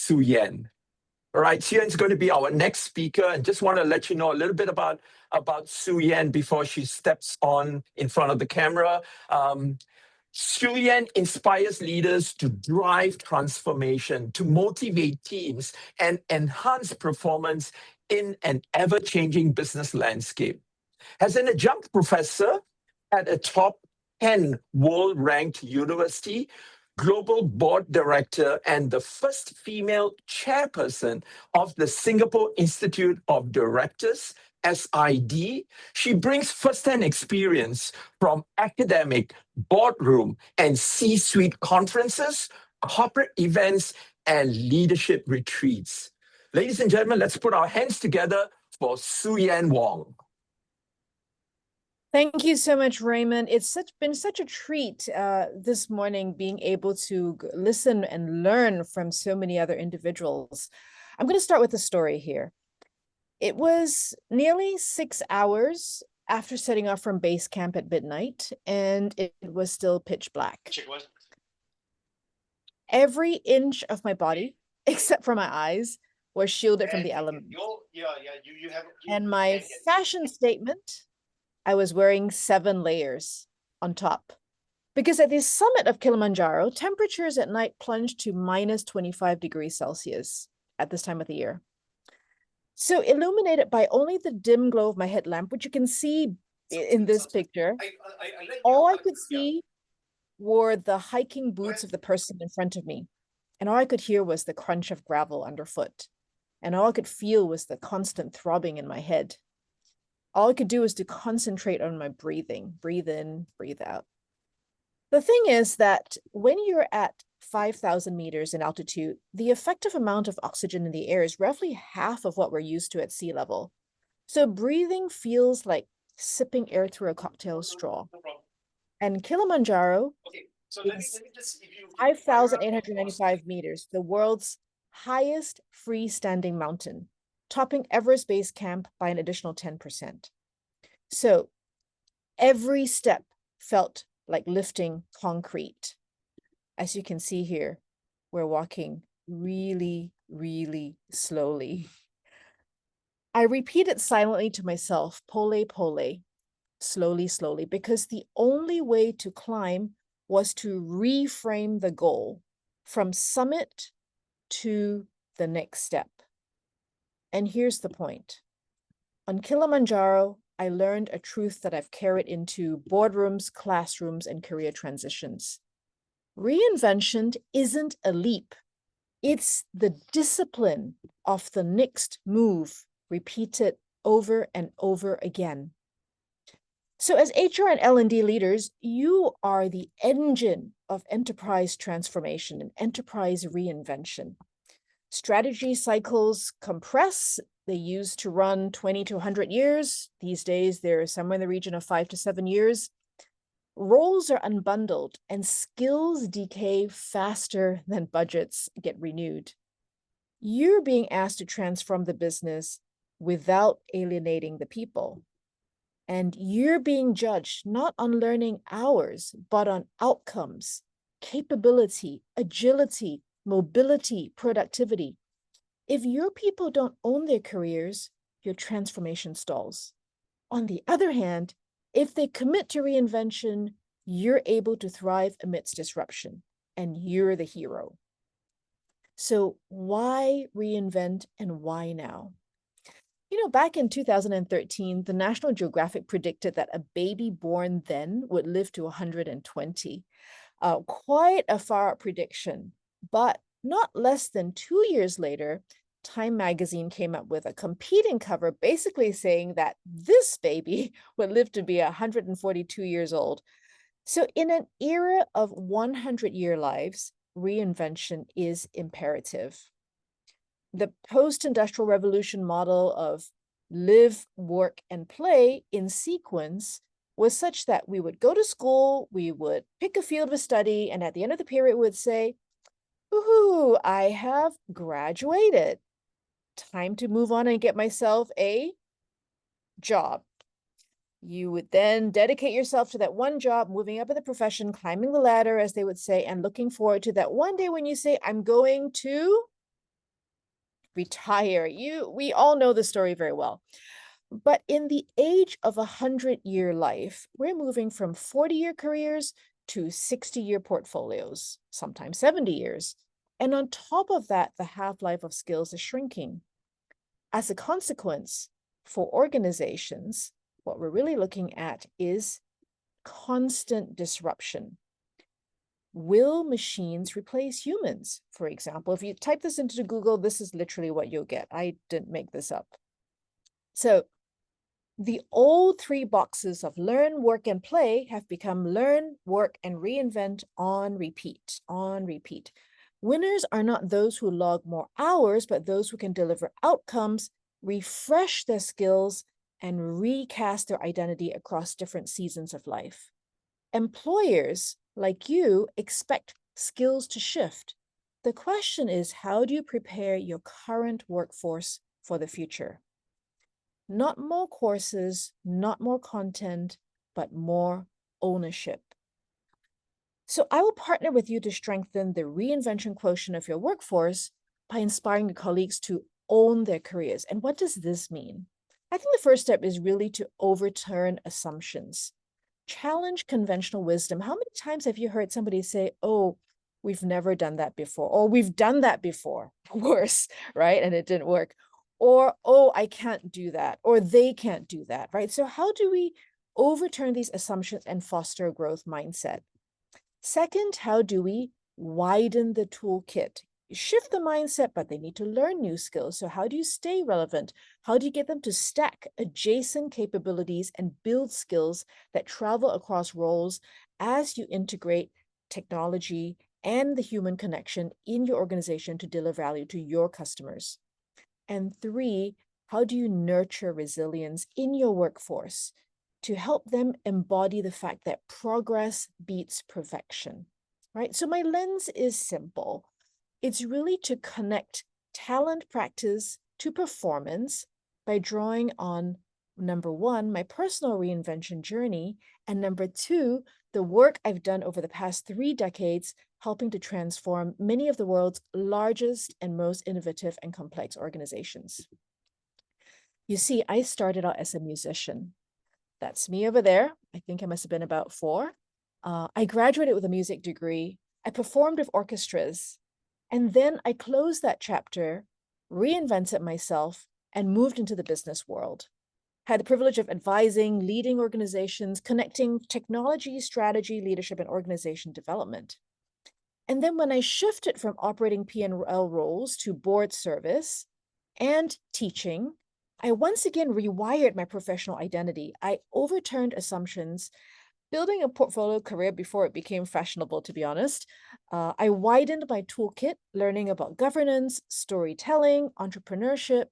Su Yan. All right, Su Yan's going to be our next speaker, and just want to let you know a little bit about Su Yan before she steps on in front of the camera. Su Yan inspires leaders to drive transformation, to motivate teams, and enhance performance in an ever-changing business landscape. As an adjunct professor at a top 10 world-ranked university, global board director, and the first female chairperson of the Singapore Institute of Directors, SID, she brings first-hand experience from academic, boardroom, and C-suite conferences, corporate events, and leadership retreats. Ladies and gentlemen, let's put our hands together for Su Yan Wong. Thank you so much, Raymond. It's been such a treat this morning being able to listen and learn from so many other individuals. I'm going to start with a story here. It was nearly 6 hours after setting off from base camp at midnight, and it was still pitch black. Every inch of my body, except for my eyes, was shielded from the elements. And my fashion statement, I was wearing 7 layers on top. Because at the summit of Kilimanjaro, temperatures at night plunged to minus 25 degrees Celsius at this time of the year. So illuminated by only the dim glow of my headlamp, which you can see in this picture, all I could see were the hiking boots of the person in front of me. And all I could hear was the crunch of gravel underfoot. And all I could feel was the constant throbbing in my head. All I could do was to concentrate on my breathing. Breathe in, breathe out. The thing is that when you're at 5,000 meters in altitude, the effective amount of oxygen in the air is roughly half of what we're used to at sea level. So breathing feels like sipping air through a cocktail straw. And Kilimanjaro is 5,895 meters, the world's highest freestanding mountain, topping Everest Base Camp by an additional 10%. So every step felt like lifting concrete. As you can see here, we're walking really, really slowly. I repeated silently to myself, pole, pole, slowly, slowly, because the only way to climb was to reframe the goal from summit to the next step. And here's the point. On Kilimanjaro, I learned a truth that I've carried into boardrooms, classrooms, and career transitions. Reinvention isn't a leap. It's the discipline of the next move, repeated over and over again. So as HR and L&D leaders, you are the engine of enterprise transformation and enterprise reinvention. Strategy cycles compress. They used to run 20 to 100 years. These days, they're somewhere in the region of 5 to 7 years. Roles are unbundled and skills decay faster than budgets get renewed. You're being asked to transform the business without alienating the people. And you're being judged not on learning hours, but on outcomes, capability, agility, mobility, productivity. If your people don't own their careers, your transformation stalls. On the other hand, if they commit to reinvention, you're able to thrive amidst disruption, and you're the hero. So why reinvent and why now? You know, back in 2013, the National Geographic predicted that a baby born then would live to 120. Quite a far out prediction, but not less than 2 years later, Time magazine came up with a competing cover basically saying that this baby would live to be 142 years old. So in an era of 100-year lives, reinvention is imperative. The post-industrial revolution model of live, work, and play in sequence was such that we would go to school, we would pick a field of study, and at the end of the period we would say, "Woohoo, I have graduated. Time to move on and get myself a job." You would then dedicate yourself to that one job, moving up in the profession, climbing the ladder, as they would say, and looking forward to that one day when you say, "I'm going to retire. We all know the story very well. But in the age of 100-year life, we're moving from 40-year careers to 60-year portfolios, sometimes 70 years. And on top of that, the half-life of skills is shrinking. As a consequence, for organizations, what we're really looking at is constant disruption. Will machines replace humans? For example, if you type this into Google, this is literally what you'll get. I didn't make this up. So the old 3 boxes of learn, work, and play have become learn, work, and reinvent on repeat, on repeat. Winners are not those who log more hours, but those who can deliver outcomes, refresh their skills, and recast their identity across different seasons of life. Employers like you expect skills to shift. The question is, how do you prepare your current workforce for the future? Not more courses, not more content, but more ownership. So I will partner with you to strengthen the reinvention quotient of your workforce by inspiring your colleagues to own their careers. And what does this mean? I think the first step is really to overturn assumptions. Challenge conventional wisdom. How many times have you heard somebody say, oh, we've never done that before, or we've done that before, worse, right? And it didn't work. Or, oh, I can't do that, or they can't do that, right? So how do we overturn these assumptions and foster a growth mindset? Second, how do we widen the toolkit? Shift the mindset, but they need to learn new skills. So how do you stay relevant? How do you get them to stack adjacent capabilities and build skills that travel across roles as you integrate technology and the human connection in your organization to deliver value to your customers? And 3, how do you nurture resilience in your workforce to help them embody the fact that progress beats perfection, right? So my lens is simple. It's really to connect talent practice to performance by drawing on, number 1, my personal reinvention journey, and number 2, the work I've done over the past 3 decades, helping to transform many of the world's largest and most innovative and complex organizations. You see, I started out as a musician. That's me over there. I think I must have been about 4. I graduated with a music degree. I performed with orchestras. And then I closed that chapter, reinvented myself, and moved into the business world. Had the privilege of advising, leading organizations, connecting technology, strategy, leadership, and organization development. And then when I shifted from operating P&L roles to board service and teaching, I once again rewired my professional identity. I overturned assumptions, building a portfolio career before it became fashionable, to be honest. I widened my toolkit, learning about governance, storytelling, entrepreneurship,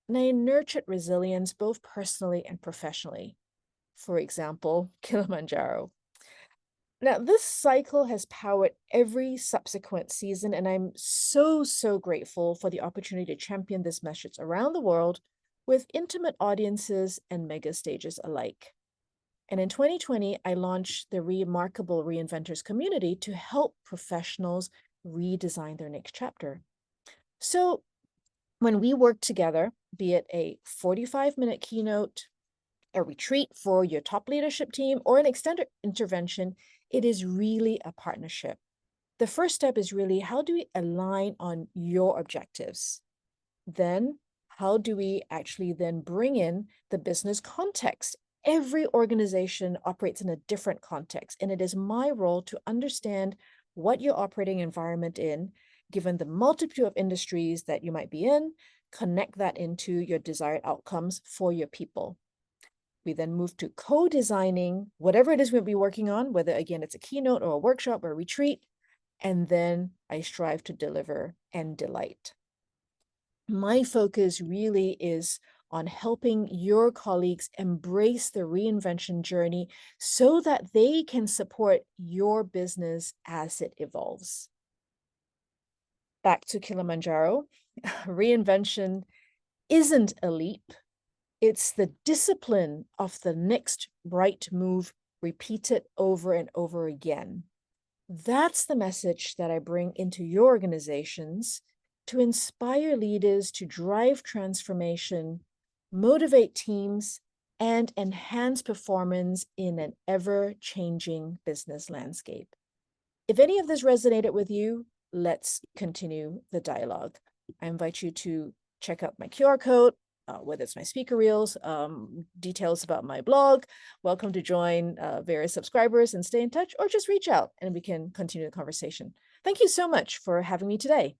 and I nurtured resilience both personally and professionally. For example, Kilimanjaro. Now, this cycle has powered every subsequent season, and I'm so grateful for the opportunity to champion this message around the world with intimate audiences and mega stages alike. And in 2020, I launched the Remarkable Reinventors community to help professionals redesign their next chapter. So when we work together, be it a 45-minute keynote, a retreat for your top leadership team, or an extended intervention, it is really a partnership. The first step is really, how do we align on your objectives? Then, how do we actually then bring in the business context? Every organization operates in a different context, and it is my role to understand what your operating environment in, given the multitude of industries that you might be in, connect that into your desired outcomes for your people. We then move to co-designing whatever it is we'll be working on, whether again, it's a keynote or a workshop or a retreat, and then I strive to deliver and delight. My focus really is on helping your colleagues embrace the reinvention journey so that they can support your business as it evolves. Back to Kilimanjaro, reinvention isn't a leap. It's the discipline of the next right move repeated over and over again. That's the message that I bring into your organizations. to inspire leaders to drive transformation, motivate teams, and enhance performance in an ever-changing business landscape. If any of this resonated with you, let's continue the dialogue. I invite you to check out my QR code, whether it's my speaker reels, details about my blog. Welcome to join various subscribers and stay in touch, or just reach out and we can continue the conversation. Thank you so much for having me today.